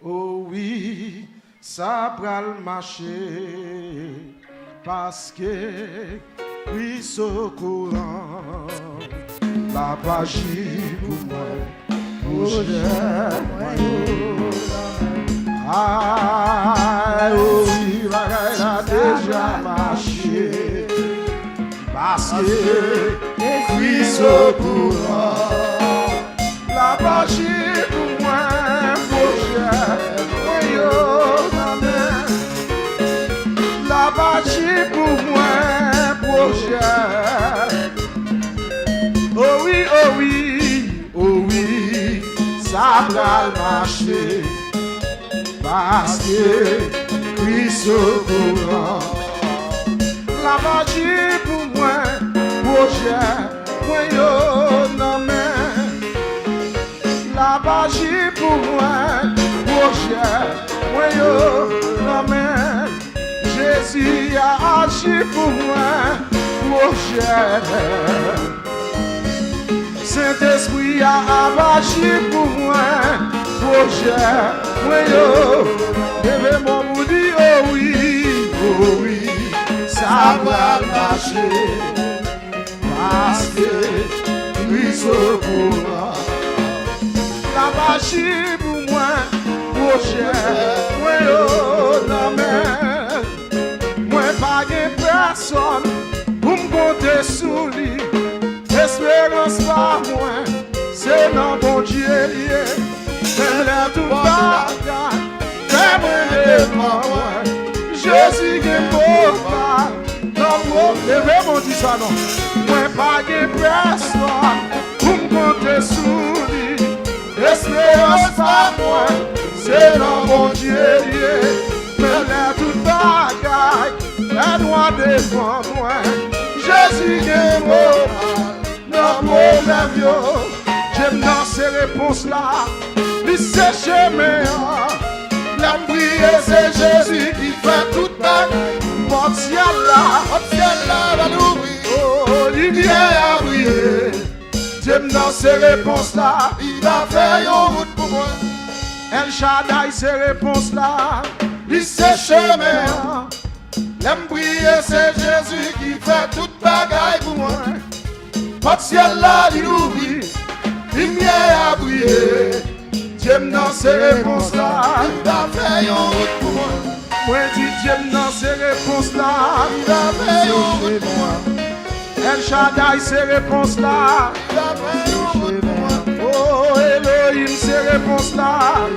Oh oui, ça pral marcher parce que Christ au courant. La page pour moi, pour moi. Ah, oh oui, bagaille a déjà marché parce que Christ au courant. La page pour moi, pour moi. La page pour moi, projet. Oh oui, oh oui, oh oui, ça va marcher parce que Christ au courant. La magie pour moi, projet, moi yo non mais. La magie pour moi, projet, moi yo non mais. Jésus a agi pour moi, projet. Saint-Esprit a agi pour moi, projet, moi yo, levez mon boudi, oh oui, ça va marcher, parce que Christ au courant. La magie pour moi, projet, moi yo, non mais, moi pas de personne, pour me compter sous lui. Espérance pas moins, c'est dans mon Dieu lié. Même la tout bagaille, fais-moi devant moi. Jésus qui est beau, non, pour lever mon Dieu, ça non. Moi, pas de personne, pour me compter sous lui. Espérance pas moins, c'est dans mon Dieu lié. Même la tout bagaille, fais-moi devant moi. Jésus qui est beau. Non, problème, yo. J'aime dans ces réponses-là. Il sait chemin. La prière, c'est Jésus qui fait toute ma porte ciel là, va l'ouvrir. Oh, il vient à prier. J'aime dans ces réponses-là. Il va faire une route pour moi. El Shaddai, ces réponses-là. Il sait chemin. La prière, c'est Jésus qui fait toute bagaille pour moi. Votre ciel là, il ouvre, il vient à briller. J'aime dans ces réponses-là, il va faire une route pour moi. Moi, dis j'aime dans ces réponses-là, il va faire une route pour moi. El Shaddai, ces réponses-là, il va faire une route pour moi. Oh, Elohim, ces réponses-là,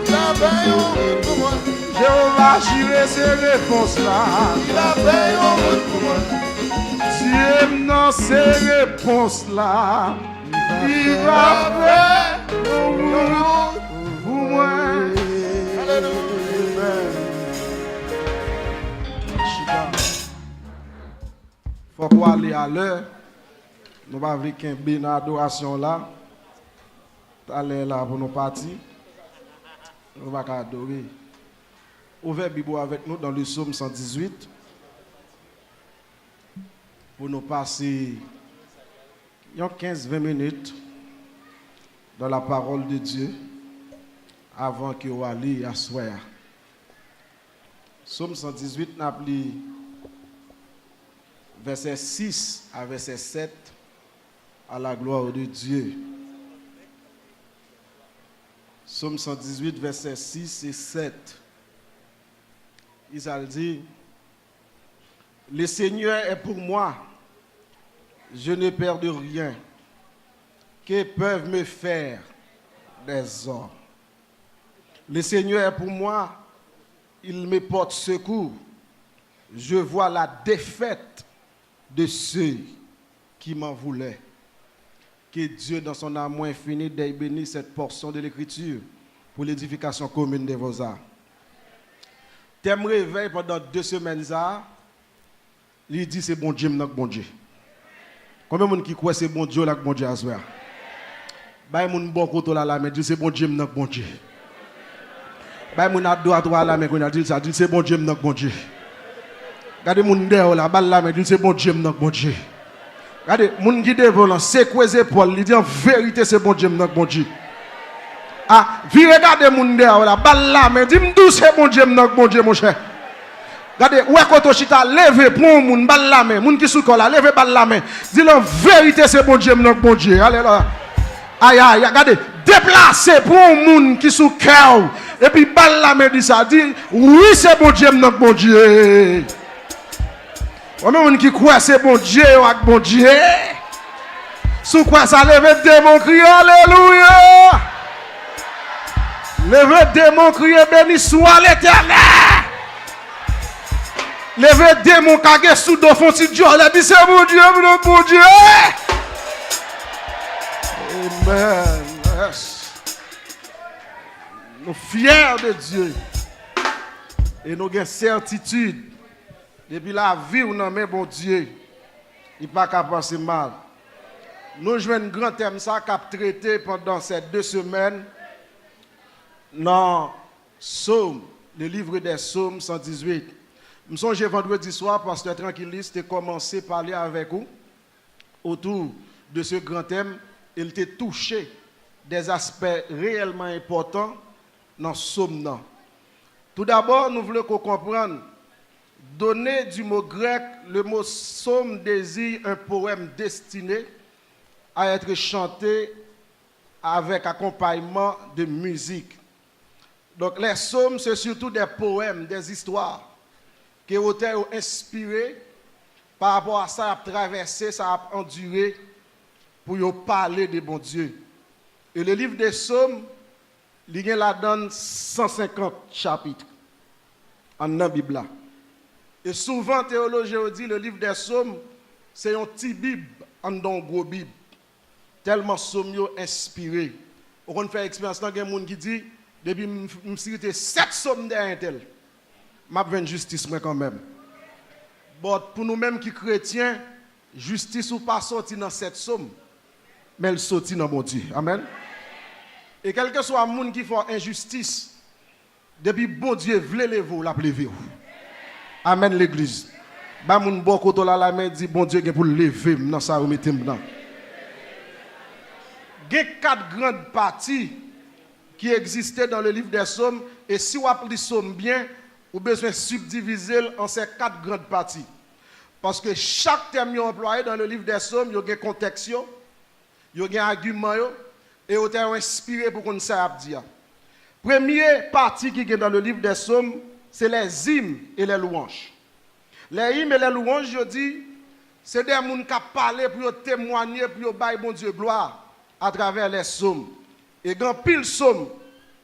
il va faire une route pour moi. Jéhovah, Jireh, ces réponses-là, il va faire une route pour moi. Dieu dans ces réponses-là, il va faire pour moi. Faut qu'on aille à l'heure. Nous va avec un bien adoration là. Aller là pour nous partir. Nous va adorer. Ouvrez Bible avec nous dans le psaume 118. Pour nous passer 15-20 minutes dans la parole de Dieu avant que vous alliez à soir. Psaume 118 n'a appelé verset 6 à verset 7 à la gloire de Dieu. Psaume 118 verset 6 et 7. Il dit: le Seigneur est pour moi, je ne perds de rien. Que peuvent me faire des hommes? Le Seigneur est pour moi, il me porte secours. Je vois la défaite de ceux qui m'en voulaient. Que Dieu, dans son amour infini, ait béni cette portion de l'Écriture pour l'édification commune de vos âmes. Thème réveil pendant 2 semaines, il dit c'est bon Dieu, notre bon Dieu. Combien de gens qui croient c'est bon Dieu, là, bon Dieu à soi? Bah, mon bon côté là, mais dit c'est bon Dieu, notre bon Dieu. Bah, mon adoratoire là, mais qu'on a dit ça, dit c'est bon Dieu, notre bon Dieu. Regardez mon dehors là, balle là, mais dit c'est bon Dieu, notre bon Dieu. Regardez, mon qui devant là, c'est quoi les épaules, il dit en vérité c'est bon Dieu, notre bon Dieu. Ah, vi regardez moun de là, balle là, mais dis-moi d'où c'est bon Dieu, mon Dieu, mon cher. Regardez, ouais, quand chita, levez pour un moun, balle la main, moun qui sous là, levez balle la main. Dis la vérité, c'est bon Dieu, mon Dieu. Alléluia. Aïe, aïe, regardez, déplacez pour un moun qui sous cœur. Et puis balle la main, dit ça, dit, oui, c'est bon Dieu, mon Dieu. On moun qui croit, c'est bon Dieu, bon Dieu. Sous quoi ça, levez démon, crier, alléluia. Levez démon, crier, béni soit l'éternel. Levez démon, kage sous dos, font si Dieu, elle dit, c'est mon Dieu, mon Dieu. Amen. Yes. Nous fiers de Dieu. Et nous avons certitude. Depuis la vie, nous avons bon Dieu. Il n'est pas qu'à penser mal. Nous jouons un grand thème ça qu'a traité pendant ces 2 semaines dans Psaume, le livre des Psaumes 118. Je me souviens vendredi soir, pasteur Tranquilliste a commencé à parler avec vous autour de ce grand thème. Il était touché des aspects réellement importants dans ce Psaume. Tout d'abord, nous voulons qu'on comprenne. Donné du mot grec, le mot psaume désigne un poème destiné à être chanté avec accompagnement de musique. Donc les psaumes, c'est surtout des poèmes, des histoires que l'auteur a inspiré par rapport à ça, a traversé, ça a enduré pour parler de bon Dieu. Et le livre des psaumes, il la donne 150 chapitres en la Bible. Et souvent, théologiens dit le livre des psaumes, c'est un petit Bible en une gros Bible. Tellement psaumes inspiré. On fait expérience dans des gens qui dit, depuis que je 7 psaumes derrière tel, je vais justice quand même. Bon, pour nous-mêmes qui chrétiens, justice ou pas sorti dans 7 psaumes, mais elle sorti dans mon Dieu. Amen. Et quel que soit le monde qui fait injustice, depuis bon Dieu voulait lever, la lever. Amen l'église. Ba moun bon koto la main dit bon Dieu pour lever dans ça remettre dedans. Il y a 4 grandes parties qui existaient dans le livre des psaumes et si vous appelez psaume bien, vous avez besoin de subdiviser en ces 4 grandes parties. Parce que chaque terme employé dans le livre des psaumes, il y a un contexte, il y a un argument et vous avez inspiré pour qu'on sache dire. Première partie qui est dans le livre des psaumes, c'est les hymnes et les louanges. Les hymnes et les louanges, je dis, c'est des gens qui parlent pour témoigner, pour bailler bon Dieu gloire à travers les psaumes. Et quand pile psaume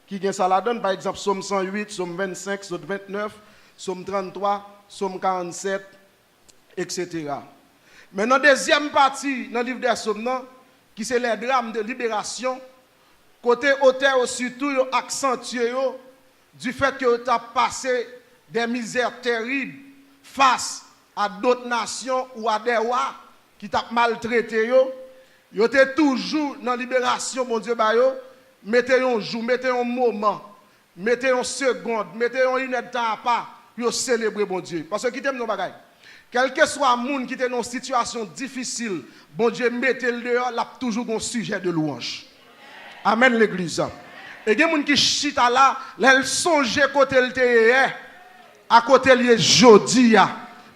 qui gagne ça la donne, par exemple, psaume 108, psaume 25, psaume 29, psaume 33, psaume 47, etc. Maintenant, deuxième partie dans le livre des psaumes, qui c'est les drames de libération, côté auteur surtout accentué du fait que tu as passé des misères terribles face à d'autres nations ou à des rois qui t'ont maltraité. Vous êtes toujours dans la libération, mon Dieu, mettez un jour, mettez un moment, mettez une seconde, mettez une heure de temps à part pour célébrer mon Dieu. Parce que qui t'aime nos bagailles. Quel que soit le monde qui est dans une situation difficile, bon Dieu, mettez-le dehors, il a toujours un sujet de louange. Amen l'église. Et il y a des gens qui chita là, ils songent côté le à côté le jodi.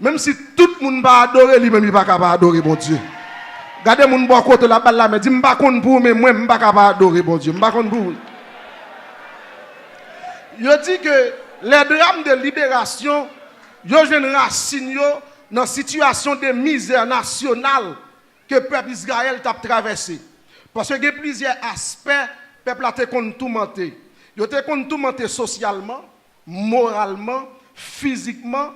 Même si tout le monde va adorer, lui-même il va pas adorer mon Dieu. Regardez mon bon côté là bas là, mais dis m'pa konn pour mais moi m'pa capable adorer bon Dieu, m'pa konn pour. Yo dit que les drames de libération, yo jeune racine yo dans situation de misère nationale que le peuple Israël t'a traversé. Parce que il y a plusieurs aspects peuple a été tourmenté. Il a été tourmenté socialement, moralement, physiquement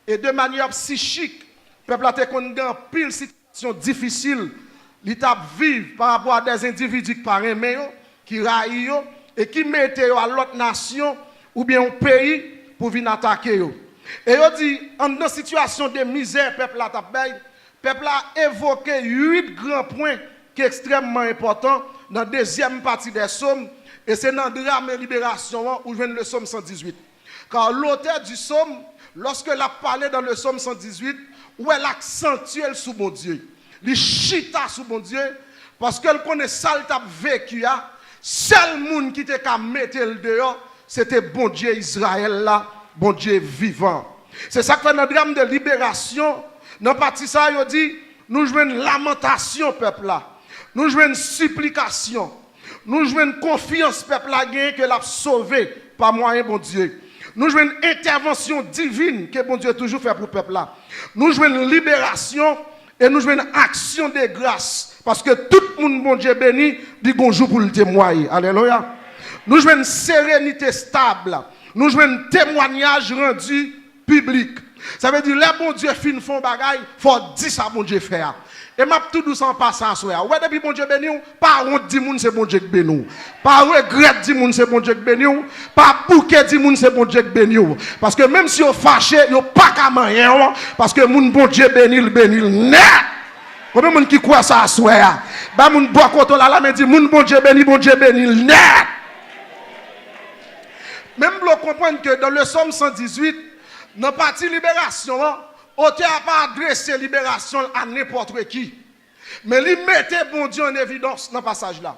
et de manière psychique. Peuple a été dans pile situation difficile. L'état vivre par rapport à des individus qui parrainent, qui raillent et qui mettent à l'autre nation ou bien au pays pour venir attaquer. Et il dit, en une situation de misère, peuple a évoqué 8 grands points qui sont extrêmement importants dans la deuxième partie des psaumes. Et c'est dans le drame et libération où vient le psaume 118. Car l'auteur du psaume, lorsque a parlé dans le psaume 118, où elle accentue sous mon Dieu, il chita sous mon Dieu, parce qu'elle connaît ça, elle a vécu, seul monde qui était qu'à mettre le dehors, c'était bon Dieu Israël là, bon Dieu vivant. C'est ça que fait notre drame de libération. Dans la partie ça, il dit, nous jouons une lamentation, peuple là. Nous jouons une supplication. Nous jouons une confiance, peuple là, que l'a sauvé par moyen, bon Dieu. Nous jouons une intervention divine que bon Dieu toujours fait pour le peuple là. Nous jouons une libération et nous jouons une action de grâce. Parce que tout le monde, bon Dieu béni, dit bonjour pour le témoigner. Alléluia. Nous jouons une sérénité stable. Nous jouons un témoignage rendu public. Ça veut dire, les bon Dieu fin font bagaille, il faut dire ça, bon Dieu faire. Et m'a tout doucement passer à soi. Ouais, depuis bon Dieu béni, pas honte dit moun c'est bon Dieu béni. Pas regret dit moun c'est bon Dieu béni. Pas bouquet dit moun c'est bon Dieu béni. Parce que même si vous fâché, vous pas qu'à rien. Parce que moun bon Dieu béni, le béni, net. Combien de monde qui croit ça à soi? Bah moun boit contre la mais dit moun bon Dieu béni, net. Même vous comprenez que dans le Somme 118, dans la partie libération, auteur n'a pas adressé libération à n'importe qui. Mais il mettait bon Dieu en évidence dans ce passage-là.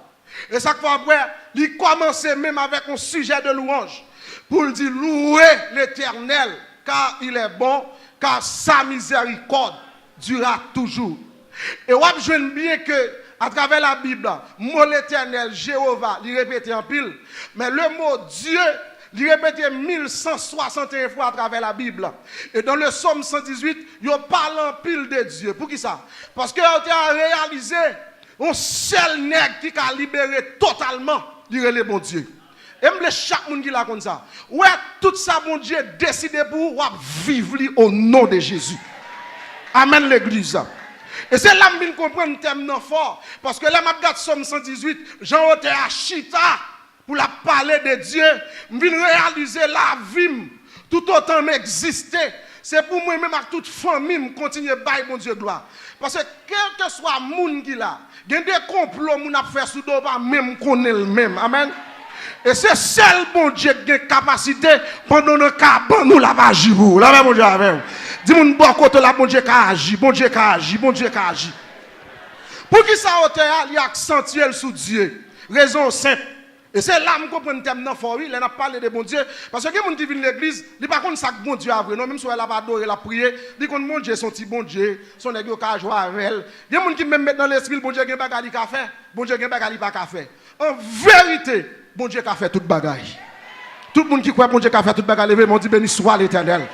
Et ça fois après, il commençait même avec un sujet de louange. Pour dire louer l'Éternel, car il est bon, car sa miséricorde durera toujours. Et on voit bien que, à travers la Bible, le mot l'Éternel, Jéhovah, il répétait en pile. Mais le mot Dieu, il répétait 1161 fois à travers la Bible. Et dans le Somme 118, il parle en pile de Dieu. Pour qui ça? Parce qu'il a réalisé un seul nègre qui a libéré totalement le bon Dieu. Et me chaque monde qui l'a comme ça. Ouais, tout ça, bon Dieu, décidé pour vivre au nom de Jésus. Amen l'église. Et c'est là que je comprends le thème fort. Parce que là, je regarde Somme 118, Jean-Oté à Chita. Pour la parler de Dieu, je viens réaliser la vie, tout autant m'exister. C'est pour moi-même, à toute famille, continuer à bailler mon Dieu gloire. Parce que quel que soit le monde qui là, il y a des complots qui ont fait sous dos, même qu'on est le même. Amen. Et c'est seul bon Dieu qui a capacité pendant le cas, nous la magie. La même bon Dieu avec vous. Dis-moi, bon côté là, bon Dieu qui a agi, bon Dieu qui a agi, bon Dieu qui a agi. Pour qui ça il y a accentué sous Dieu? Raison simple. Et c'est là que je comprends le thème fort, il a parlé de bon Dieu. Parce que les gens qui viennent à l'église, ils ne savent pas ça que bon Dieu a vrai. Non, même si elle a pas adoré, la prière, ils disent que bon Dieu, son petit bon Dieu, son église a joué avec elle. Il y a des gens qui même mettent dans l'esprit, bon Dieu n'a pas fait, bon Dieu n'a pas fait. En vérité, bon Dieu a fait toute bagaille. Tout le monde qui croit bon Dieu a fait toute bagaille, levez, mon dit béni soit l'Éternel.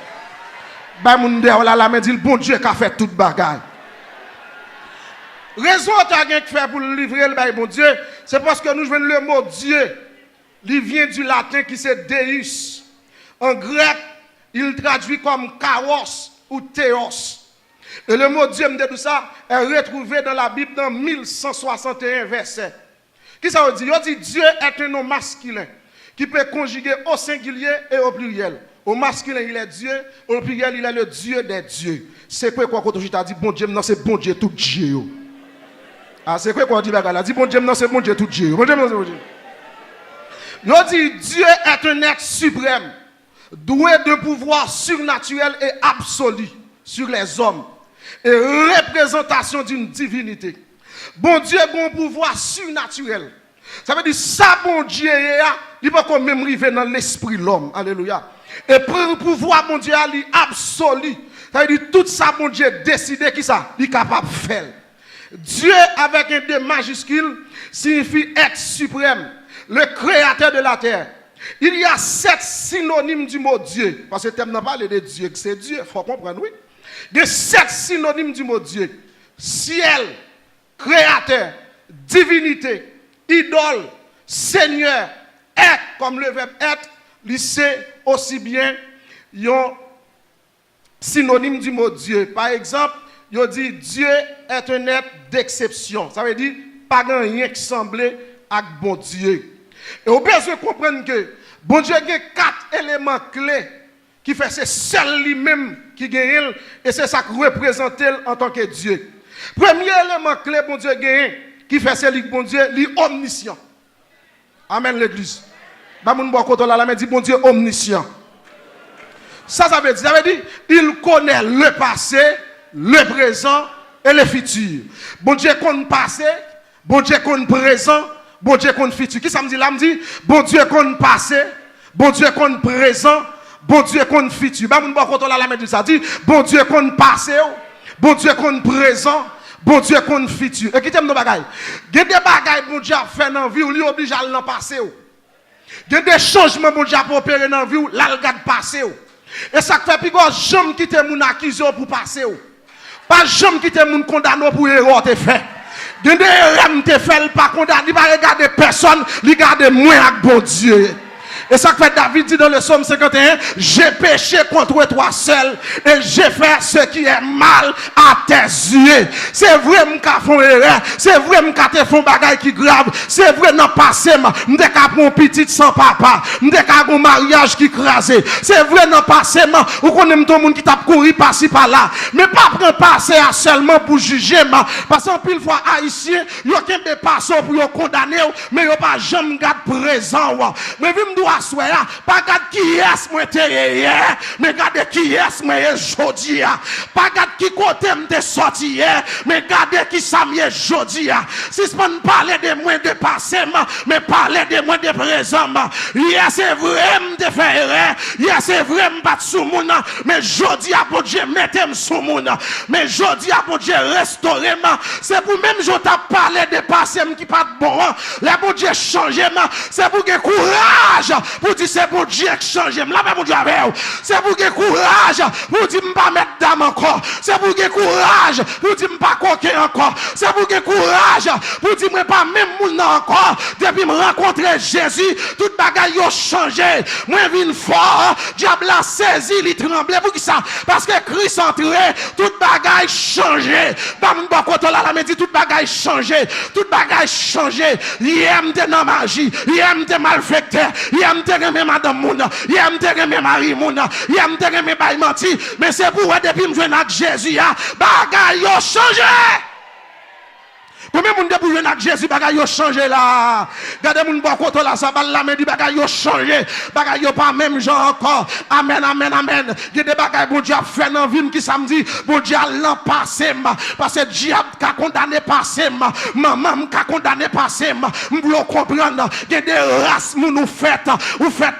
Ben mon Dieu, la main dit bon Dieu a fait toute bagaille. Raison que tu fait pour livrer le bon Dieu, c'est parce que nous jouons le mot Dieu. Il vient du latin qui c'est Deus. En grec, il traduit comme chaos ou théos. Et le mot Dieu, tout ça, est retrouvé dans la Bible dans 1161 versets. Qui ça veut dire? Il dit Dieu est un nom masculin qui peut conjuguer au singulier et au pluriel. Au masculin, il est Dieu. Au pluriel, il est le Dieu des dieux. C'est quoi quand tu as dit bon Dieu? Non, c'est bon Dieu, tout Dieu. Ah, c'est quoi qu'on dit là? Dis bon Dieu, non, c'est bon Dieu, tout Dieu. Bon Dieu, non, c'est bon Dieu. Nous dit Dieu est un être suprême, doué de pouvoir surnaturel et absolu sur les hommes, et représentation d'une divinité. Bon Dieu a un pouvoir surnaturel. Ça veut dire ça, bon Dieu, il va quand même arriver dans l'esprit de l'homme. Alléluia. Et pour le pouvoir, bon Dieu, il est absolu. Ça veut dire tout ça, bon Dieu, décidé qui ça, il est capable de faire. Dieu avec un D majuscule signifie être suprême, le créateur de la terre. Il y a 7 synonymes du mot Dieu. Parce que thème n'a pas parlé de Dieu, que c'est Dieu, il faut comprendre, oui. Il y a 7 synonymes du mot Dieu. Ciel, créateur, divinité, idole, seigneur, être, comme le verbe être, c'est aussi bien un synonyme du mot Dieu. Par exemple, il dit Dieu est un être d'exception. Ça veut dire pas rien qui semblait avec bon Dieu. Et on peut se comprendre que bon Dieu a 4 éléments clés qui fait c'est seul lui-même qui gagne et c'est ça qui représente en tant que Dieu. Premier élément clé bon Dieu gagne qui fait c'est lui bon Dieu, lui omniscient. Amen l'église. Ba moun bo koto la mais dit bon Dieu omniscient. Ça veut dire il connaît le passé, le présent et le futur. Bon Dieu connaît le passé, bon Dieu connaît le présent, bon Dieu qu'on futur. Qui ça me dit là? Me dit, bon Dieu qu'on passé, bon Dieu qu'on présent, bon Dieu qu'on futur. Bah, mon bon côté là, la main dit ça dit, bon Dieu qu'on passé, bon Dieu qu'on présent, bon Dieu qu'on futur. Et qui t'aime nos bagailles? Il y a des bagailles, bon Dieu a fait dans la vie, ou lui oblige à l'en passer. Il y a des changements, bon Dieu a opéré dans la vie, ou là, le gars passer. Et ça fait plus que jamais quitter mon accusé pour passer. Pas jamais quitter mon condamné pour erreur te fait. Il y a des erreurs te fait, pas condamné, pas regarder personne, regarder moi avec bon Dieu. Et ça fait David dit dans le psaume 51, j'ai péché contre toi seul et j'ai fait ce qui est mal à tes yeux. C'est vrai, m'ka font erreur. C'est vrai, m'ka te font bagay qui grave. C'est vrai, dans le passé, m'de ka mon petit sans papa. M'de ka un mariage qui crasé. C'est vrai, dans le passé, ou connaît tout le monde qui t'a couru par-ci par-là. Mais pas prendre passé à seulement pour juger, parce qu'en pile fois, haïtien, yo ken des passants pour yo condamner, mais yo pas jamais garde présent. Mais vi m'doua pas garde qui est moi hier, mais garde qui est moi jodi. Pas garde qui côté m'te sorti hier, mais garde qui ça m'est jodi. Si c'est pas parler de moi de passé, mais parler de moi de présent. Hier c'est vrai m'te fait erreur, hier c'est vrai m'bat sous moun, mais jodi a bon Dieu mettez sous moun, mais jodi a bon Dieu restaurer. C'est pour même je t'a parlé de passé qui pas bon, les bon Dieu changer, c'est pour que courage pour dire c'est bon Dieu qui change. Là, bon Dieu avec vous. C'est pour que courage pour dire pas mettre dame encore. C'est pour que courage pour dire pas coquer encore. C'est pour que courage pour dire pas même moun encore. Depuis me rencontrer Jésus, toute bagaille a changé. Moi vinn fort, diable a saisi, il tremblait pour qui ça? Parce que Christ entré, toute bagaille changé. Pas mon bon côté là, la dit toute bagaille changé. Toute bagaille changé. Il aime de dans magie, il aime de malfecteur, il aime de remè madame moun, il aime te remè mari moun, il aime te remè bay menti, mais c'est pour depuis me joindre avec Jésus, bagay yo changé. Combien de monde pour jouer avec Jésus, bagay yo changé là. Regardez mon bon côté là, ça va la main du bagay yo changé. Bagay yo pas même genre encore. Amen, amen, amen. Il y a des bagay bon Dieu a fait dans vie qui samedi, bon Dieu l'an passé parce que diable a condamné passé, maman a condamné passé, m'vlo comprendre. Il y a des races moun ou faites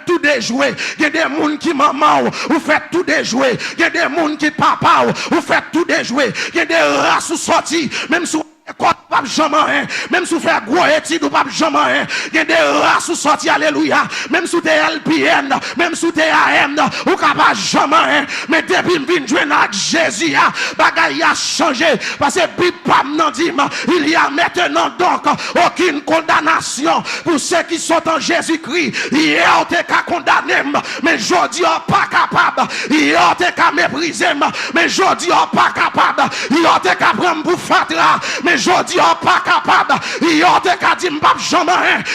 tout déjouer. Il y a des moun qui maman ou faites tout déjouer. Il y a des moun qui papa ou faites tout déjouer. Il y a des races ou sorti même sous pas jamais, même si vous faites gros études ou pas jamais, il y a des races ou sorti, alléluia, même si vous êtes LPN, même si vous êtes AM, ou pas jamais, mais depuis que je viens avec Jésus, bagaille a changé, parce que Bible n'a dit, il y a maintenant donc aucune condamnation pour ceux qui sont en Jésus-Christ. Hier, on était condamné, mais aujourd'hui, on pas capable, hier, on était méprisé, mais aujourd'hui, on pas capable, hier, on était prendre pour fatra, mais jodi on pas capable, yo te ka di m'pap jamais,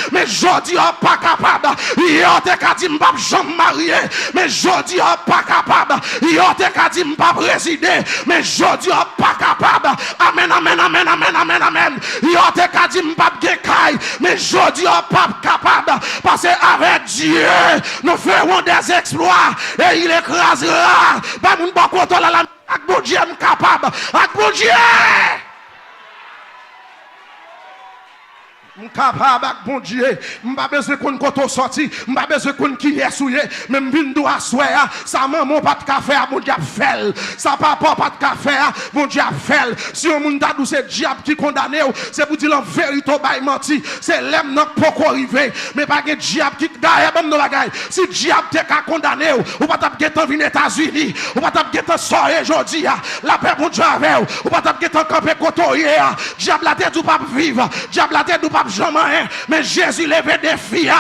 mais jodi on pas capable, yo te ka di m'pap jamais marié, mais jodi on pas capable, yo te ka di m'pap résider, mais jodi on pas capable. Amen, amen, amen, amen, amen, amen. Yo te ka di m'pap gekay, mais jodi on pas capable, parce que avec Dieu nous ferons des exploits et il écrasera. Ba moun ba konto la ak bon Dieu capable, ak bon Dieu. Capable avec bon Dieu, m'pas besoin qu'on koto sorti, m'pas besoin qu'on qui est souillé, même vinn do assoyer, ça maman pas de café, bon Dieu fait, ça papa pas de café, bon Dieu fait. Si on moun ta dou c'est diable qui condamne, c'est pour dire la vérité bail menti, c'est l'aime n'a pas arrivé, mais pas que diable qui gagne bon bagay. Si diable te ka condamné ou pas t'a gêter vinn États-Unis, ou pas t'a gêter soirée aujourd'hui, la paix bon Dieu avec ou pas t'a gêter camper côtoyer, diable la tête ou pas vivre, diable la tête ou pas jamais, mais Jésus levé des filles,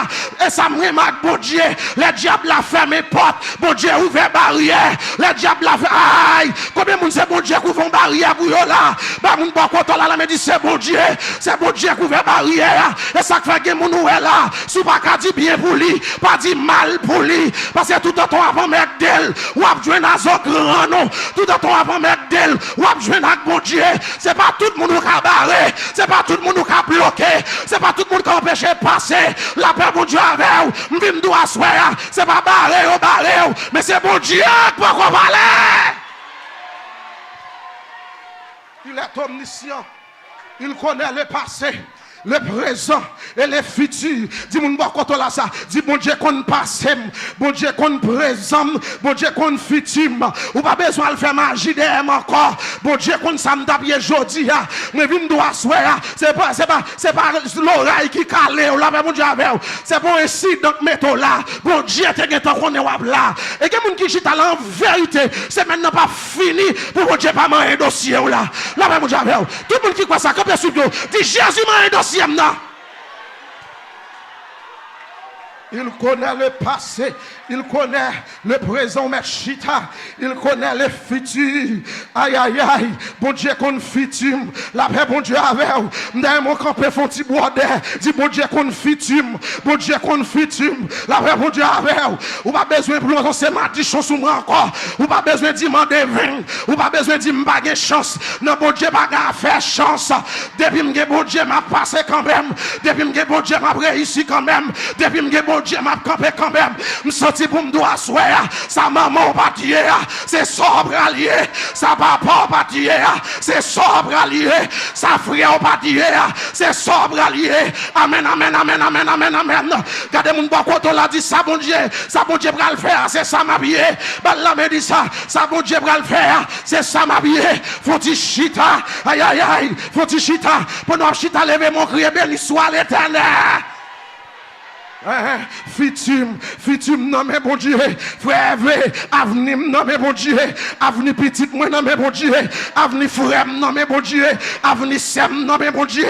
et ça me remarque, bon Dieu, le diable a fermé porte, bon Dieu ouvert barrière, le diable a fait, aïe, combien de monde c'est bon Dieu qui ouvre barrière pour eux là, bah mon bon côté là, me dit c'est bon Dieu qui ouvre barrière, et ça fait que mon nous est là, sous pas qu'à dire bien pour lui, pas dire mal pour lui, parce que tout le temps avant mettre d'elle, ou à jouer dans un grand nom, tout le temps avant mettre d'elle, ou à jouer dans bon Dieu, c'est pas tout le monde qui a barré, c'est pas tout le monde qui a bloqué. C'est pas tout le monde qui empêche de passer. La paix bon Dieu avec vous. M'vim doit asseoir. C'est pas barré, mais c'est bon Dieu qui va parler. Il est omniscient. Il connaît le passé. le présent et le futur. Dis mon bon côté là ça. Dis bon Dieu qu'on passe, bon Dieu qu'on présent, bon Dieu qu'on futur. Ou pas besoin de faire magie derrière encore. Bon Dieu qu'on s'en tape aujourd'hui. Mais vinn doit souhaiter. C'est pas l'oreille qui calé ou là mon Dieu avec. C'est pour un incident métaux là. Bon Dieu te gen tant qu'on est là. Et que moun qui chita là en vérité, c'est maintenant pas fini pour bon Dieu pas un dossier là. Là mon Dieu avec. Tout le monde qui croit ça quand sur vous, dit Jésus m'a un dossier là. Il connaît le passé, il connaît le présent, mais chita, il connaît le futur. Aïe, aïe, aïe, bon Dieu qu'on futur, la paix, bon Dieu avec vous. M'd'aille mon campé font petit bois d'air, dit bon Dieu qu'on futur, bon Dieu qu'on futur, la paix, bon Dieu avec vous. Ou pas besoin de plus c'est ma dichon sous moi encore, ou pas besoin d'y demander 20, ou pas besoin d'y m'baguer chance, non bon Dieu pas faire chance. Depuis m'ge bon Dieu m'a passé quand même, depuis m'ge bon Dieu m'a réussi quand même, depuis m'ge bon Dieu m'a campé quand même. Me senti pour me doit souhaiter. Sa maman pas tuer. C'est sobre allié. Sa papa pas tuer. C'est sobre allié. Sa frère pas tuer. C'est sobre allié. Amen, amen, amen, amen, amen, amen. Gardez mon bon côté là dit ça bon Dieu va le faire. C'est ça ma vie. La me dit ça bon Dieu va le faire. C'est ça ma vie. Faut-il chita. Aïe aïe aïe. Faut-il chita. Pendant chita lever mon cri béni soit l'Éternel. Futur, non mais bon Dieu, frère, avenir, non mais bon Dieu, avenir petit, moi non mais bon Dieu, avenir frère, non mais bon Dieu, avenir sem, non mais bon Dieu,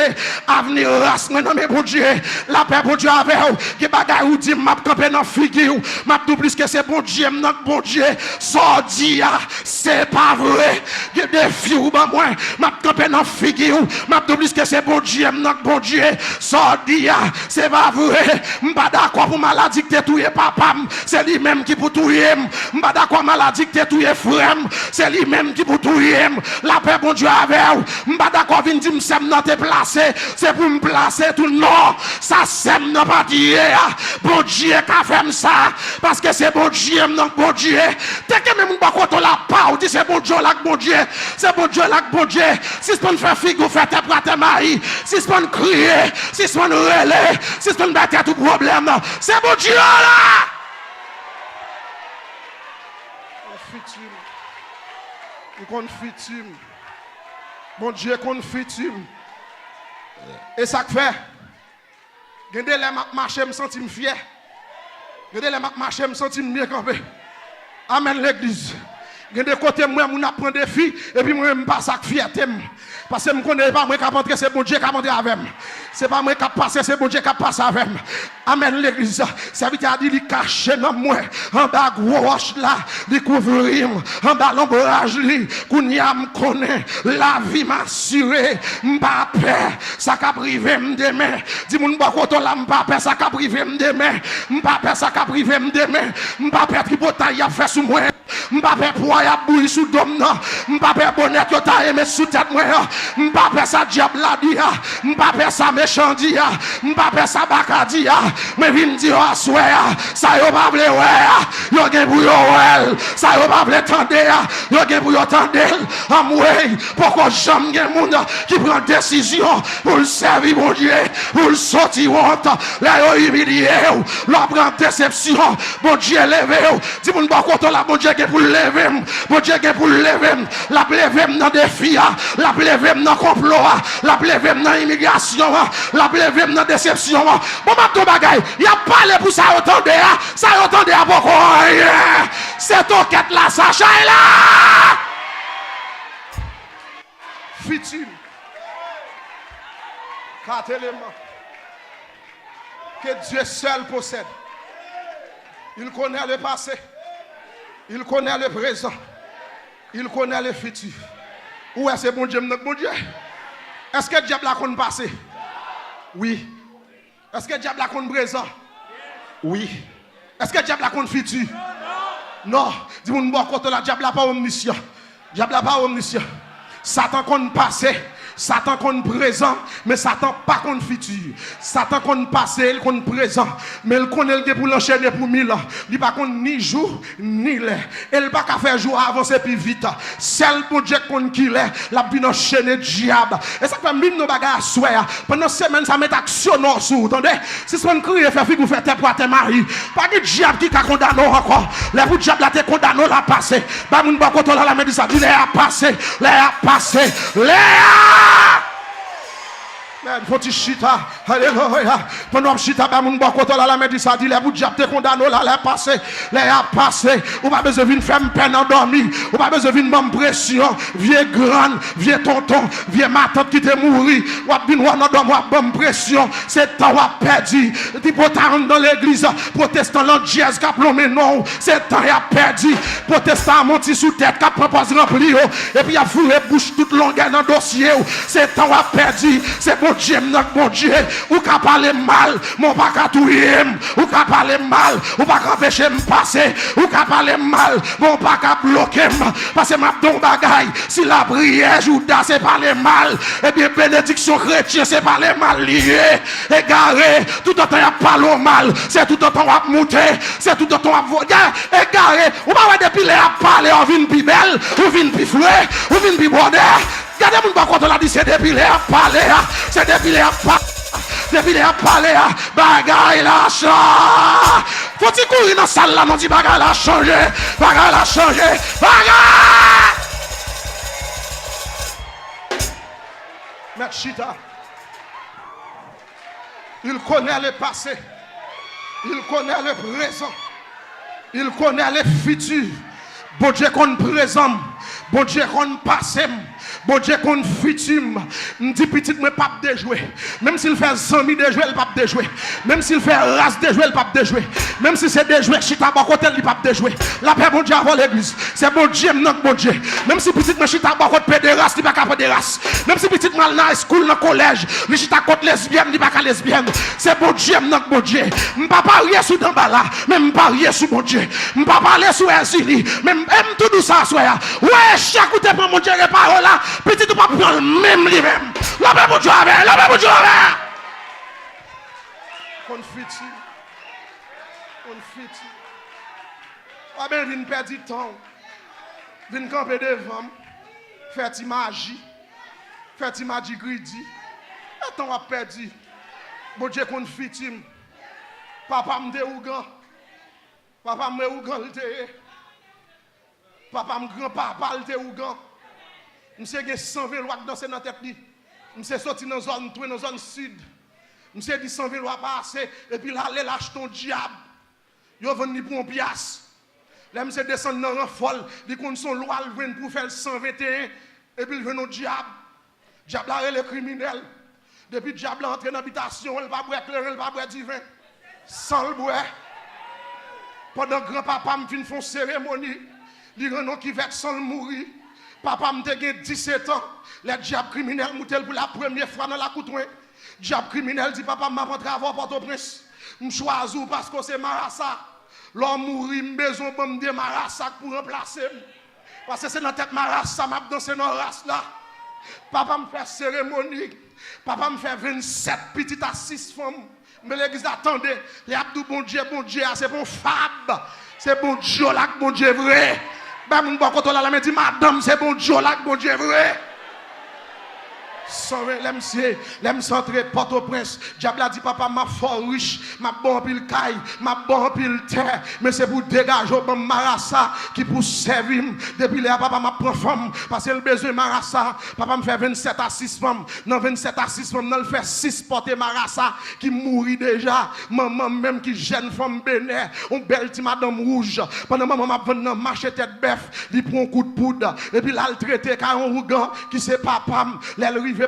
avenir race, non mais bon Dieu, la paix, bon Dieu avec vous, qui bagaille ou dit, m'a campé dans figure, m'a tout plus que c'est bon Dieu, non bon Dieu, sordi, c'est pas vrai, il y a des filles ou ben moi, m'a campé dans figure, m'a tout plus que c'est bon Dieu, non bon Dieu, sordi, c'est pas vrai. Pas d'accord pour maladie que tu es papa, c'est lui-même qui pour tuer. Pas d'accord maladie que tu es frère, c'est lui-même qui pour tuer. La paix bon Dieu avec vous. Pas d'accord vinn dire m'sem nan te placer, c'est pour me placer tout non. Ça sème nan pas dire. Bon Dieu qu'a fait ça parce que c'est bon Dieu non bon Dieu. Dès que même pas quand on la pas, on dit c'est bon Dieu là bon Dieu. C'est bon Dieu là bon Dieu. Si c'est pas faire figure faire tes plats mari, si c'est pas crier, si c'est pas relais, si c'est pas battre tout problème. C'est bon Dieu là. On futur. Bon Dieu qu'on futur. Et ça que fait. Gardez les marcher me sentir fier. Gardez les marcher me sentir mieux campé. Amen l'église. Gardez côté moi mon apprend des filles et puis moi me pas ça fierté. Parce que je ne connais pas moi qui rentrer, c'est bon Dieu qui a rentré avec moi. C'est pas moi qui a passé, c'est bon Dieu qui a passé avec moi. Amen l'église. Ça veut dire qu'il caché dans moi. En bas roche là, il couvrir. En bas l'ombrage li, qu'on y a me connaît. La vie m'a assuré. M'pas peur. Ça qu'a privé demain. Dis mon pas côté là, m'pas peur ça qu'a privé demain. M'pas peur ça qu'a privé demain. M'pas peur tripotaille a fait sous moi. M'pas peur poids a bouilli sous dôme non. M'pas peur bonnet yo ta aimé sous tête moi. M'pas peur ça diable la dia. M'pas peur ça méchant dia. M'pas peur ça bacadi dia. Mais vinn dire à soir ça yo pas vle ouais. Yo gen pour yo ouais. Ça yo pas vle tande yo gen pour yo tande. Amoué pourquoi jamais gen moun qui prend décision pour le servir mon Dieu, pour le sortir honte. Là yo humilié, là prend déception. Bon Dieu levé. Dis moun pas contre la bon Dieu qui pour lever. Bon Dieu qui pour lever. La lever dans défi, la lever dans complot, la lever dans immigration, la lever dans déception. Bon m'a ton bagay, y a parlé pour ça entendez, ça entendez à beaucoup. Cette enquête là ça chaille là. Futur. 4 éléments que Dieu seul possède. Il connaît le passé, il connaît le présent, il connaît le futur. Où est-ce que bon Dieu, notre bon Dieu? Est-ce que le diable a connu passé? Oui. Est-ce que le diable a connu présent? Oui. Est-ce que le diable a connu futur? Non. Dis-moi, côté la diable n'a pas omniscient. Diable n'a pas omniscient. Satan connu passé. Satan qu'on présent, mais Satan pas qu'on futur. Satan qu'on passé, il qu'on présent, mais il connaît le pour l'enchaîner pour 1000 ans. Il pas qu'on ni jour ni l'air. Il pas qu'à faire jour avancer plus vite. Seul bon Dieu qu'on qui l'est, la bien enchaîner diable. Et ça fait mine nos bagages soir. Pendant semaine ça met action non sous, entendez? Si on crie faire figure faire tes pour tes mari, pas de diable qui a condamné encore. Les pour diable là te condamné la passé. Ba moun ba koto la médecine dit les a passé, mais faut chita, alléluia. Pendant chita, ba moun ba koto la médecine dit les pour diable te condamné la les a passé. Ou pas besoin de faire peine endormi, ou pas besoin de faire pression, vieux grande, vieux tonton, vieux ma tante qui te mouri, ou pas besoin de faire bonne pression, c'est temps à perdu. Dit pour dans l'église, protestant l'andiez qui a plombé non, c'est temps à perdu. Protestant monti sous tête, qui a proposé rempli, et puis il a fourré bouche toute longueur dans le dossier, c'est temps à perdu. C'est bon Dieu, mon Dieu, ou qu'à parler mal, mon pas qu'à tout ou qu'à parler mal, ou pas qu'à empêcher me passer, ou qu'à parler mal, mon pas qu'à bloquer, parce que ma don bagaille, si la prière, Judas, c'est parler mal, et bien bénédiction chrétienne, c'est parler mal lié, égaré, tout le temps il y a parlé mal, c'est tout le temps à monter, c'est tout le temps à voler, égaré, ou pas depuis les à parler, on vient plus belle, on vient plus fouet, on vient plus border. Regardez mon quand on a dit c'est depuis les à parler, c'est depuis les à parler. Depuis les à parler, bagaille la change. Faut-il courir dans la salle là, non dit bagaille la changé, bagaille la changé, bagaille. Machita, il connaît le passé, il connaît le présent, il connaît le futur. Bon Dieu qu'on présent, bon Dieu qu'on passé. Bon Dieu qu'on futur, me dit petit mais pas de jouer. Même s'il fait 100 000 de jouer, il pas de jouer. Même s'il fait race de jouer, il pas de jouer. Même si c'est de jouer, chita ba côté, il pas de jouer. La paix bon Dieu avant l'église. C'est bon Dieu notre bon Dieu. Même si petit mais chita ba côté pédéraste, il pas capable de race. Même si petit mal dans school dans collège, il chita côté lesbienne, il pas lesbienne. C'est bon Dieu notre bon Dieu. M'pas parier sous d'embala, même parier sous bon Dieu. M'pas parler sous Erzili, même tout ça soya. Ouais, chaque côté pour mon Dieu les paroles là. Petit ou pas prendre même lui-même. La paix pour Dieu avec, la paix pour Dieu avec. Confiti. Ah ben, vin perdre du temps. Vin camper devant. Faire ti magie. Faire ti magie gridi. Et temps a perdu. Bon Dieu confiti. Papa m'te ougan. Papa m'te ougan lte. Papa m'grand-papa lte ougan. Monsieur a 120 lois danser dans la tête. Monsieur sorti dans la zone, dans la zone sud. Monsieur dit 120 lois passer. Et puis là, il lâche ton diable. Il va venir pour un pièce. Là, monsieur descend dans un folle. Il compte son loi, il vient pour faire 121. Et puis il vient au diable. Diable est le criminel. Depuis le diable entre dans l'habitation, il va boire clair, il va boire du vin. Sans le boire. Pendant que grand-papa me fait une cérémonie, il y a un qui va sans le mourir. Papa m'a gagné 17 ans. Les diables criminels m'ont pour la première fois dans la coutouin. Diable criminel dit papa m'a rentré avant Port-au-Prince. Je choisis parce que c'est Marassa. L'homme mourit, j'ai besoin de me Marassa pour remplacer. Parce que c'est dans la tête Marassa, m'a dansé dans la race là. Papa me fait cérémonie. Papa me fait 27 petites à 6 femmes. Mais l'église attendait. Les abdou bon Dieu, c'est bon fab. C'est bon Dieu là, bon Dieu vrai. Ben, mon bon côté là, la dit madame, c'est bon Dieu là, bon Dieu vrai. L'aime centré Port-au-Prince. Diable a dit papa m'a fort riche, m'a bon pile caille, m'a bon pile terre, mais c'est pour dégager au Marassa qui pour servir. Depuis là papa m'a prend femme parce que le besoin Marassa. Papa me fait 27 à 6 femmes. Dans 27 à 6 femmes, il fait 6 porter Marassa qui mourit déjà. Maman même qui jeune femme bénère, on belle petite madame rouge. Pendant maman m'a venu dans marché tête bœuf, il prend un coup de poudre et puis là il traité car un rougan qui c'est papa.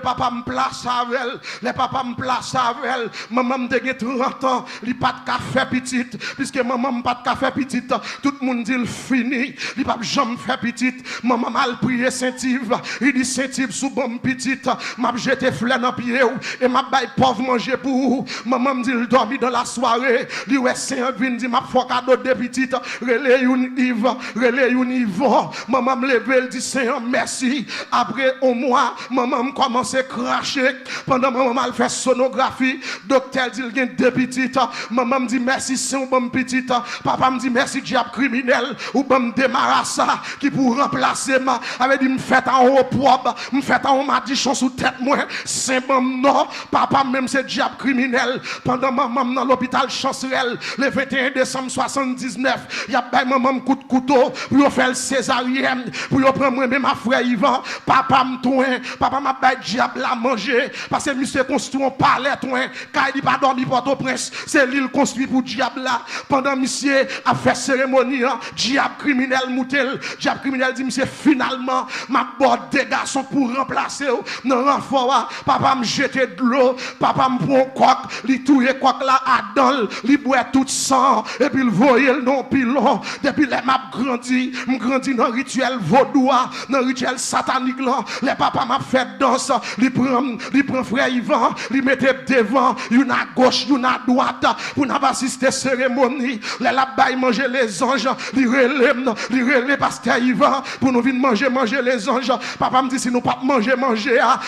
Papa me place avec elle, les papas me place avec elle. Maman me dit 30 ans, il pas de café petite, puisque maman me pas de café petite, tout le monde dit il fini, il pas jamais fait petite. Maman m'a prié Saint-Yves, il dit Saint-Yves sous bon petite, m'a jeté fleur dans pied et m'a bail pauvre manger pour vous. Maman me dit il dormi dans la soirée, il ouais Saint vient dit m'a fait cadeau de petite, relais une Yves, relais une Yvon. Maman me lever, elle dit Saint merci. Après au mois, maman me commence commencé à cracher. Pendant maman mal fait sonographie, docteur dit qu'il y a deux petites. Maman me dit merci, c'est un bon petit. Papa me dit merci, diable criminel. Ou bon démarrage ça qui pour remplacer ma. Avait dit me fait en haut propre, me fait en haut madichon sous tête moi. C'est bon non. Papa même c'est diable criminel. Pendant maman dans l'hôpital Chancerelle, le 21 décembre 79, il y a pas maman coup de couteau pour faire le césarienne, pour prendre moi même ma frère Yvan. Papa me tourne, papa m'a pas diable à manger parce que monsieur construit un palais tourne, car il pas dormi Port-au-Prince, c'est l'île construit pour diable là. Pendant monsieur a fait cérémonie, diable criminel moutel, diable criminel dit monsieur finalement m'a bord des garçons pour remplacer dans renfort. Papa me jeter de l'eau, papa me prend coq, li touye coq là à dol, li boit tout sang et puis le voyer le non pilon. Depuis les m'a grandi, m'grandi dans rituel vaudois, dans rituel satanique là. Les papa m'a fait danse, li prend frère Yvan, li mettait devant, une à gauche, une à droite pour n'a pas assister cérémonie. Les la baille manger les anges, li relève pasteur Yvan pour nous venir manger les anges. Papa me dit si nous pas manger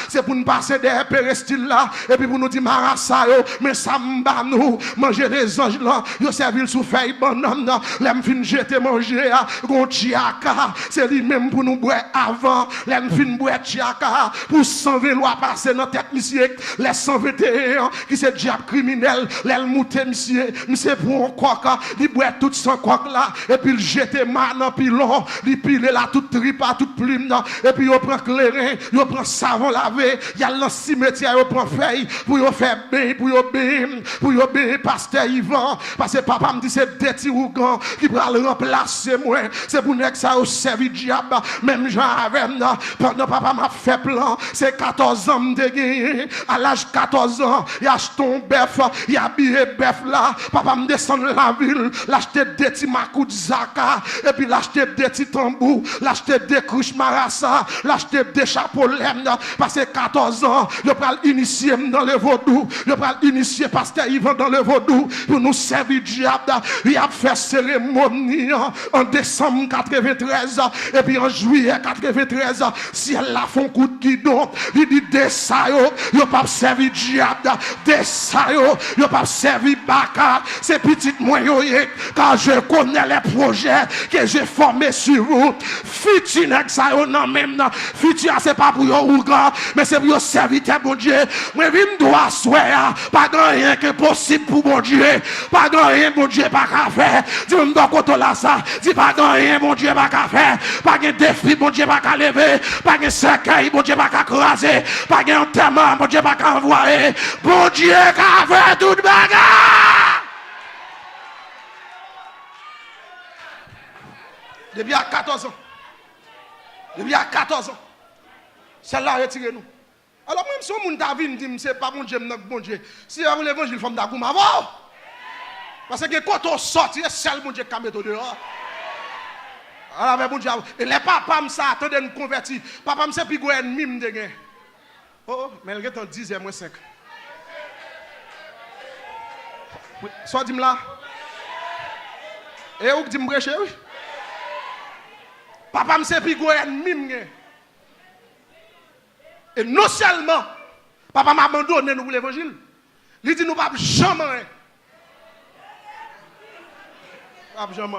c'est pour nous passer des pérestil là et puis pour nous dire marassa yo mais ça m'ba nous manger les anges là yo servir sous feuille banane l'aime fin jeter manger gon tiaka c'est lui même pour nous boire avant l'aime fin boire tiaka pour 120 lois passer dans tête monsieur les 121 qui c'est diable criminel l'aime monter monsieur pour un coq il boire tout son coq là et puis il jeter man dans pilon il pile là toute tripa toute plume et puis il prend clairin il prend savon lavé il y a dans cimetière il prend feuille pour y faire bien pour y bien pasteur Yvan parce que papa me dit c'est des petits ougans qui va le remplacer moi c'est pour que ça au servi diable même Jean avec pendant papa m'a fait plan c'est 14 ans de gagner à l'âge 14 ans il achète un bœuf il habillé bœuf là papa me descend de la ville l'acheter des petits makou de zaka et puis l'acheter des petits tambours l'acheter des couches marassa l'acheter des chapeaux laine parce que 14 ans je pral initier dans le vaudou je pral initier pasteur Yvan dans le vaudou pour nous servir diable il a fait cérémonie en décembre 93 et puis en juillet 93 si elle la font coup de guidon il dit des ça yo pas servir diable des ça yo pas servir baka c'est petit moyen car je connais les projets que j'ai formés sur vous futur ça non même futur c'est pas pour yo mais c'est pour serviteur bon Dieu moi vim doit soir pas rien que possible pour bon Dieu pas rien bon Dieu pas qu'à faire dis me doit côté là ça dis pas rien bon Dieu pas qu'à faire pas de défi bon Dieu pas qu'à lever pas de cercueil bon Dieu pas qu'à craser pas de enterrement bon Dieu pas qu'à envoyer bon Dieu qu'à faire toute bagarre depuis à 14 ans depuis à 14 ans celle-là retirez-nous. Alors même si on t'a vu dit c'est pas bon Dieu bon Dieu. Si on l'évangile femme d'agouma avant. Parce que quand on sort, c'est seul bon Dieu qui met dehors. Alors mais bon Dieu et les papa me ça attendez nous convertir. Papa me c'est plus gros ennemi me de Oh, mais il est en 10 moins 5. Oui, soit dis-moi là. Et où dit me brèche oui. Papa me c'est plus gros ennemi me. Et non seulement, papa m'a abandonné nous pour l'évangile, il dit nous pas jamais. Pas jamais.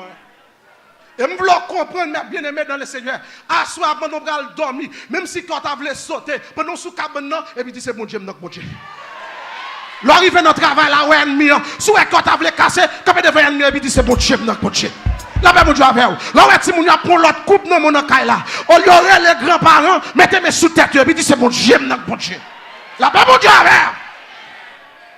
Et je veux comprendre, mes bien-aimés dans le Seigneur, à soir, pendant qu'on va dormir, même si quand on voulait sauter, pendant sous cabane, et puis dit c'est bon Dieu, mon Dieu. L'arrivée dans le travail là, où ennemi, soit quand on voulait casser, quand on devait ennemi, et puis dit c'est bon Dieu, mon Dieu. La paix, mon Dieu, avec vous. Là, où si on prend l'autre coupe dans mon caille là, on y aurait les grands-parents, mettez-moi sous tête, et puis dit c'est bon Dieu, mon Dieu. La paix, mon Dieu, avec vous.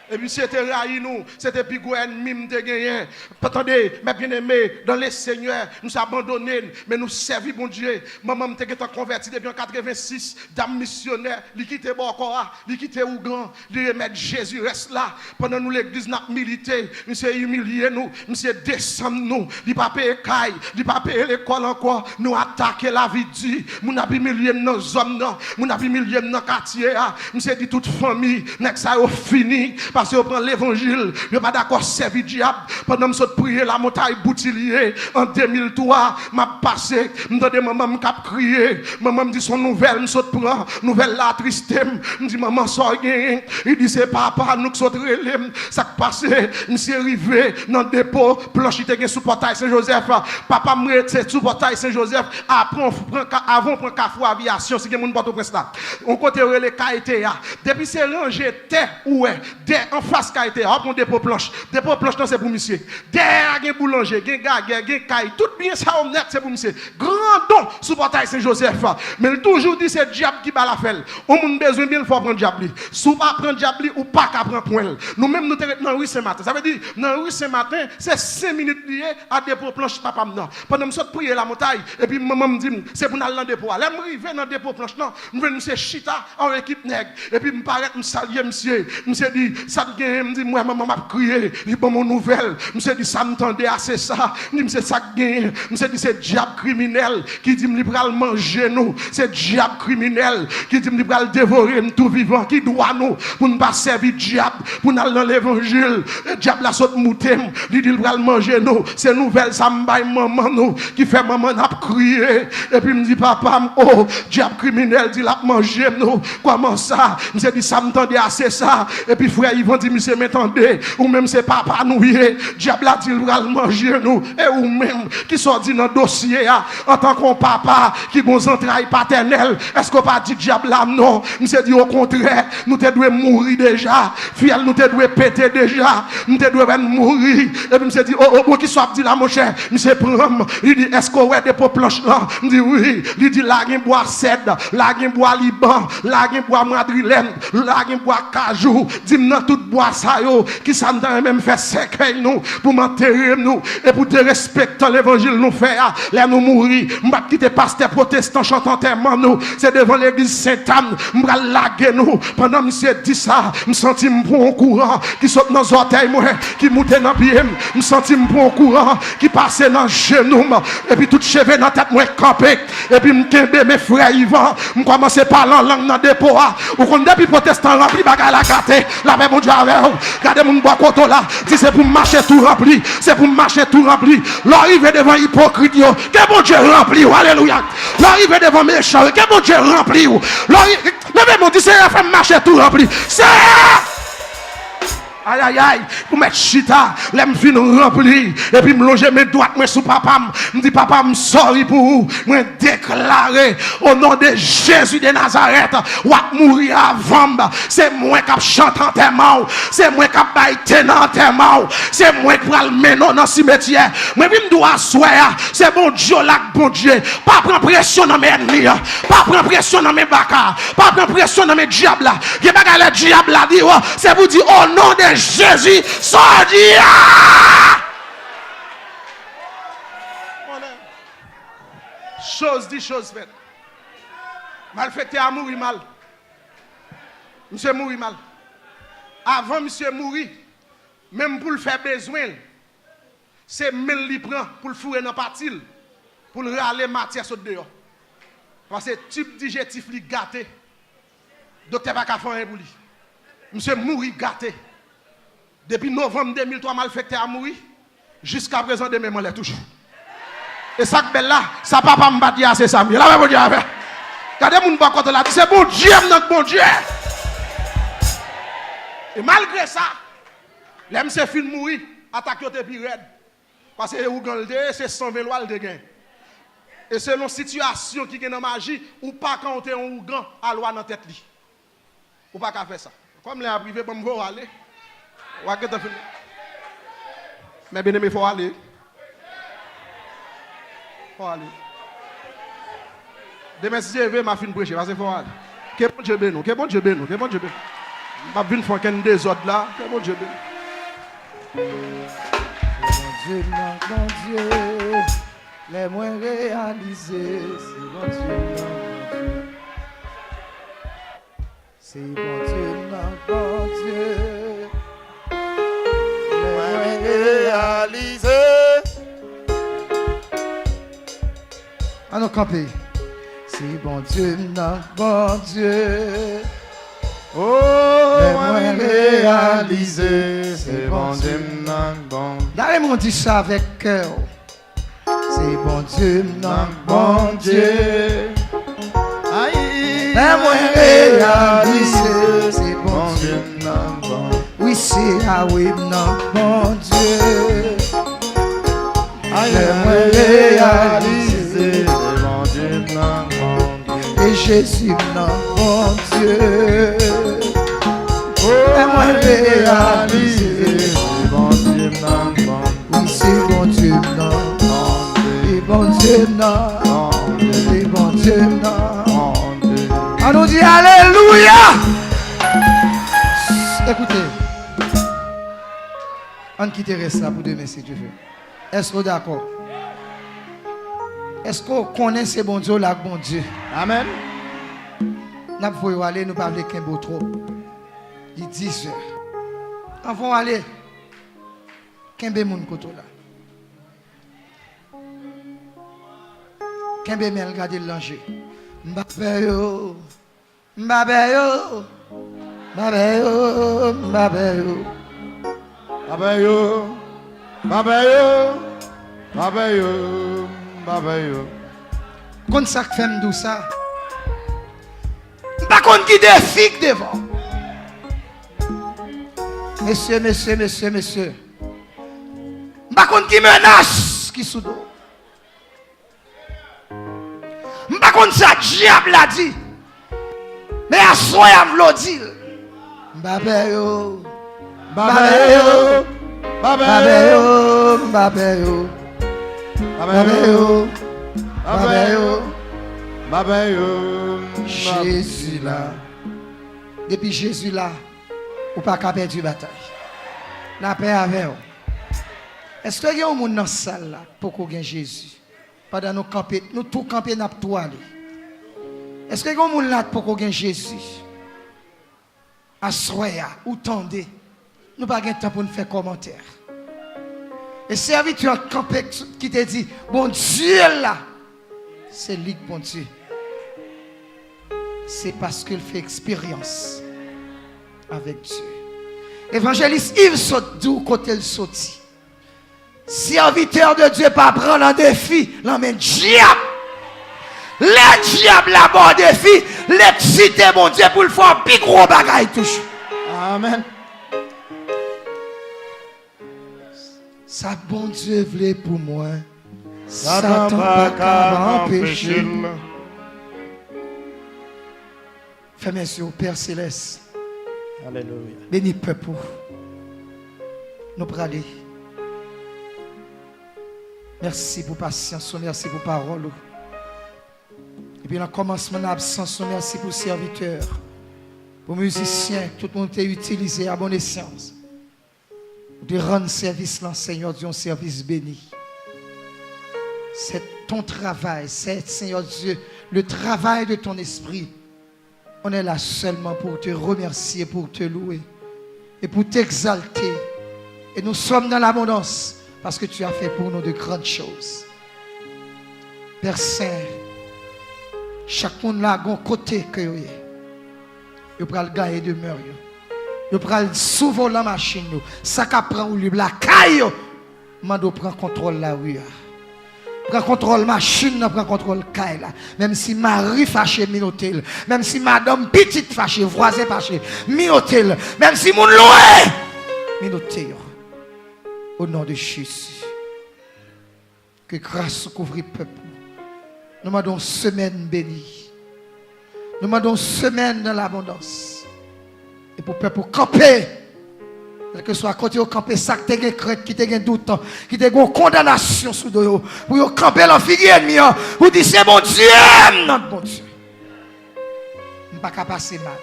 Et puis c'était raï nous, c'était plus gros ennemi de gagner. Attendez, mes bien-aimés, dans les seigneurs, nous abandonnés, mais nous servons bon Dieu. Maman m'était converti depuis en 86, dame missionnaire, li quitté Bokora, li quitté Ougan, li remettre Jésus reste là. Pendant nous l'église n'a milité, monsieur humilié nous, monsieur descend nous, li pas payer caille, li pas payer l'école encore, nous attaquer la vie de Dieu, nous avons humilié nos hommes, nous avons humilié nos quartiers, monsieur dit toute famille, n'est ça fini. parce que prend l'évangile, je pas d'accord servir diable. Pendant que je prier la montagne Boutillier en 2003, m'a passé, m'entendais maman me cap crier, maman me dit son nouvelle, me saute prend, nouvelle la triste, me dit maman sort rien, il dit c'est papa nous qui saute relève, ça passé, monsieur arrivé dans le dépôt, planche était sous portail Saint-Joseph, papa me rete sous portail Saint-Joseph, avant prend Carrefour Aviation, si quelqu'un porte au prince là. On côté relais KTA, depuis c'est rangé terre ouais, en face KTA, on prend dépôt planche non c'est pour monsieur. Derrière gen boulanger, gen gaguer, gen caille, tout bien ça on net c'est pour monsieur. Grand don sous portail Saint-Joseph. Mais il toujours dit c'est diable qui bat la felle. On a besoin bien faut prendre diable. Sous pas prendre diable ou pas qu'à prendre point. Nous même nous dans rue ce matin. Ça veut dire dans rue ce matin, c'est 5 minutes lié à dépôt planche papa non. Pendant me saute prier la montagne et puis maman me dit c'est pour aller dans dépôt. Là me river dans dépôt planche non, me venir monsieur chita en équipe nègre et puis me paraît me saluer monsieur. Monsieur dit ça me dit moi maman m'a crié, il bon mon nouvelle. Monsieur dit ça m'entendait assez ça. Me dit monsieur ça gagne. Monsieur dit c'est diable criminel qui dit me libéral manger nous. C'est diable criminel qui dit me libéral dévorer nous tout vivant qui doit nous pour ne pas servir diable pour aller dans l'évangile. Le diable la saute mouté, il dit libéral manger nous. C'est nouvelle ça me baille maman nous qui fait maman n'a crié et puis me dit papa oh diable criminel dit la manger nous. Comment ça? Monsieur dit ça m'entendait assez ça et puis frère Yvan dit monsieur m'entendez ou même c'est papa nous diable a dit libéral manger nous et ou même qui sont dit dans dossier en tant qu'on papa qui gon entrailles paternelles est-ce qu'on pas dit diable là non monsieur dit au contraire nous te doit mourir déjà fiel nous te doit péter déjà nous te doit mourir et puis monsieur dit oh qui soit dit là mon cher monsieur prend il dit est-ce qu'on ouais des planches là me dit oui il dit là gen bois cèdre là gen bois liban là gen bois madrilène là gen bois cajou dit dans tout bois ça yo qui ça même fait sécueil nous pour m'enterrer nous et pour te respecter l'évangile nous faire là nous mourir m'pa quitter pasteur protestant chantant enterrement nous c'est devant l'église Sainte-Anne m'pa laguer nous pendant monsieur dit ça me senti me prend courant qui saute dans orteil moi qui monte dans pied me senti me prend courant qui passe dans genou et puis tout cheveux dans tête moi camper et puis me kembe mes frères Yvan me commencer parler en langue dans dépôt ou qu'on depuis protestant rempli bagarre la gâter la paix mon Dieu avec regardez mon bois coton là dit c'est pour marcher tout rempli c'est pour marcher tout rempli l'arriver devant hypocrite yo que bon Dieu rempli alléluia l'arriver devant méchant que bon Dieu rempli levez mon dit c'est faire marcher tout rempli c'est aïe aïe aïe, pour mettre chita, l'aime fin rempli, et puis me loger mes doigts, moi sous papa, me dit papa, me sorry pour vous, me déclarer au nom de Jésus de Nazareth, ou à mourir avant, c'est moi qui chante en terre, c'est moi qui baille en terre, c'est moi qui va le mener dans le cimetière, mais je dois asseoir, c'est bon Dieu là, bon Dieu, pas prendre pression dans mes ennemis, pas prendre pression dans mes bacas, pas prendre pression dans mes diables là, il y a pas le diable là, c'est pour dire au nom de Jésus, sorti. Chose dit, chose faite. Malfaiteur a mouru mal. Monsieur mouru mal. Avant monsieur mourir, même pour le faire besoin, c'est même li prend pour le fourrer dans partil, pour le râler matière sur dehors. Parce que type digestif li gâté. Docteur pas qu'à faire un pour lui. Monsieur mourir gâté. Depuis novembre 2003, malfaiteur a mouru. Jusqu'à présent, demain, on l'est toujours. Et ça que belle là, ça papa me bat c'est ça. Là, mon Dieu, regardez mon bon côté là, c'est bon Dieu, notre bon Dieu. Et malgré ça, l'aime se film mourir, attaque au plus raide. Parce que Ougande, c'est 120 lois de gain. Et selon la situation qui est dans la magie, ou pas quand on est en Ougande, à loi dans la tête. Ou pas qu'à faire ça. Comme les privé, bon, vous aller. Mais bien aimé, il faut aller. Faut aller. Demain, si je vais, ma fin prêcher, parce qu'il faut aller. Que bon Dieu bénisse, que bon Dieu bénisse, que bon Dieu bénisse. Je vais venir faire qu'un désordre là, que bon Dieu bénisse. Mon Dieu, les moins réalisés, c'est bon Dieu, c'est bon Dieu, bon Dieu. Réalisé. Allons camper. C'est bon Dieu, non, bon Dieu. Oh, Les moi moins réalisé, c'est bon Dieu, non, bon. D'ailleurs, on dit ça avec cœur. C'est bon Dieu, non, Bon bon Dieu. Dieu. Aïe, Les moins réalisé, c'est bon bon Dieu. Dieu, non, bon. Oui, c'est ah oui, non, bon Dieu. Aïe, Les moi moins réalisé, réalisé. c'est bon Dieu, non, bon Dieu. Et Jésus, non, bon Dieu. Oh, moi réalisé, c'est bon Dieu, non, bon Oui, c'est bon Dieu, non. Dieu. Et bon Dieu, non. Et bon Dieu, non. On nous dit Alléluia. Écoutez, on quitte ça pour demain si tu veux. Est-ce que vous d'accord? Est-ce qu'on connaît ce bon Dieu là, bon Dieu? Amen. Nous pouvons aller, nous parler qu'un beau trop. Il est 10 heures. On va aller. Qu'un beau monde côté là. Qu'un beau monde regarder l'ange. Mbappé yo. Mbappé yo. Mbappé yo. Mbappé yo. Babayo, babayo, babayo, babayo. Quand ça fait me ça. Pas contre qui des figues devant. Monsieur, monsieur, monsieur, monsieur. Pas contre qui menace qui sous dos. Pas contre ça diable a dit. Mais à soi a dit. Babayo. Babayo, babayo, Babayo. babayo, Babayo. babayo, babayo. Jésus là. Depuis Jésus là, ou pas qu'à perdre la bataille. La paix avec vous. Est-ce qu'il y a un monde dans la salle là pour qu'on gagne Jésus? Pendant nous camper, nous tout camper n'a pas aller. Est-ce qu'il y a un monde là pour qu'on gagne Jésus? Assoya ou tendez. Nous pas de temps pour nous faire commentaire. Et serviteur campé qui te dit, bon Dieu là, c'est lui bon Dieu. C'est parce qu'il fait expérience avec Dieu. Évangéliste Yves saute d'où côté il saute. Serviteur de Dieu pas prendre un défi, l'emmène diable. Les diables là-bas défi, l'exciter mon Dieu pour le faire plus gros bagaille touche. Amen. Ça bon Dieu voulait pour moi. Satan pas qu'à empêcher. Fais merci au Père Céleste. Alléluia. Bénis le peuple. Nous pour aller. Merci pour patience, merci pour parole. Et puis, dans le commencement d'absence, merci pour serviteurs, pour musiciens, tout le monde est utilisé à bonne escient. De rendre service là, Seigneur Dieu, un service béni. C'est ton travail, c'est, Seigneur Dieu, le travail de ton esprit. On est là seulement pour te remercier, pour te louer et pour t'exalter. Et nous sommes dans l'abondance parce que tu as fait pour nous de grandes choses. Père Saint, chaque monde là a un côté que vous est. Vous pouvez le gagner demeure. Vous pouvez souvent la machine. Ça qui prend ou la caille. Mando prend contrôle la rue. Prend contrôle machine, prend contrôle caille là. Même si Marie fâché minotel, même si madame petite fâché, voisin fâché, minotel, même si mon loin minotel. Au nom de Jésus. Que grâce couvre le peuple. Nous demandons semaine bénie. Nous demandons semaine dans l'abondance. Et pour le peuple camper. Quel que soit côté au camper, ça qui te crainte, qui te doute, qui te une condamnation sous dos. Pour camper la figure ennemie. Pour dire c'est bon Dieu, notre bon Dieu. Nous ne pas passer mal.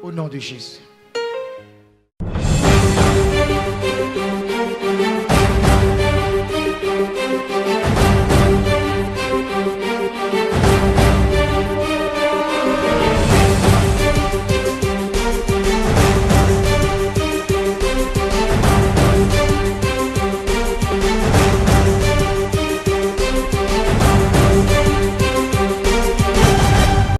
Au nom de Jésus.